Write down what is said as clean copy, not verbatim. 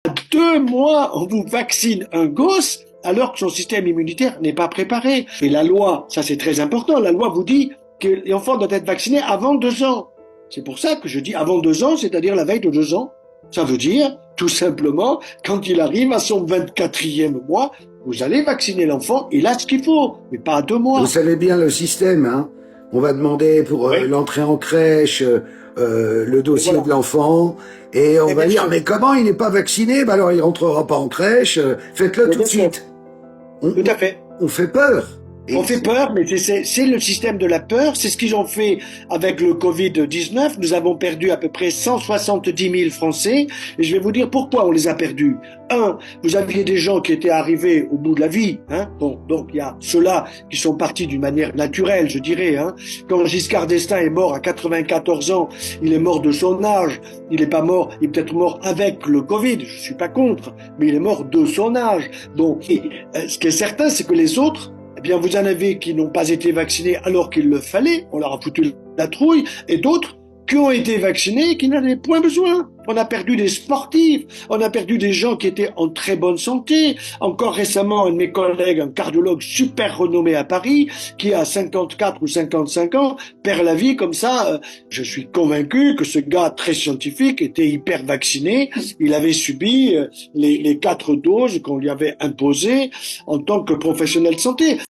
2 mois, on vous vaccine un gosse alors que son système immunitaire n'est pas préparé. Et la loi, ça c'est très important, la loi vous dit que l'enfant doit être vacciné avant 2 ans. C'est pour ça que je dis avant 2 ans, c'est-à-dire la veille de 2 ans. Ça veut dire, tout simplement, quand il arrive à son 24e mois, vous allez vacciner l'enfant, il a ce qu'il faut, mais pas à 2 mois. Vous savez bien le système, hein. On va demander pour Oui. l'entrée en crèche, le dossier Voilà. de l'enfant, et on Et va bien dire, sûr. mais comment il n'est pas vacciné? Ben alors il rentrera pas en crèche, faites-le Mais tout de bien sûr. suite. Tout à fait. On fait peur. Et On fait peur, mais c'est le système de la peur. C'est ce qu'ils ont fait avec le Covid-19. Nous avons perdu à peu près 170 000 Français. Et je vais vous dire pourquoi on les a perdus. Un, vous aviez des gens qui étaient arrivés au bout de la vie. Hein. Bon, donc il y a ceux-là qui sont partis d'une manière naturelle, je dirais. Hein. Quand Giscard d'Estaing est mort à 94 ans, il est mort de son âge. Il n'est pas mort, il est peut-être mort avec le Covid. Je suis pas contre, mais il est mort de son âge. Donc, ce qui est certain, c'est que les autres, eh bien, vous en avez qui n'ont pas été vaccinés alors qu'il le fallait, on leur a foutu la trouille, et d'autres qui ont été vaccinés et qui n'en avaient point besoin. On a perdu des sportifs, on a perdu des gens qui étaient en très bonne santé. Encore récemment, un de mes collègues, un cardiologue super renommé à Paris, qui a 54 ou 55 ans, perd la vie comme ça. Je suis convaincu que ce gars très scientifique était hyper vacciné. Il avait subi les 4 doses qu'on lui avait imposées en tant que professionnel de santé.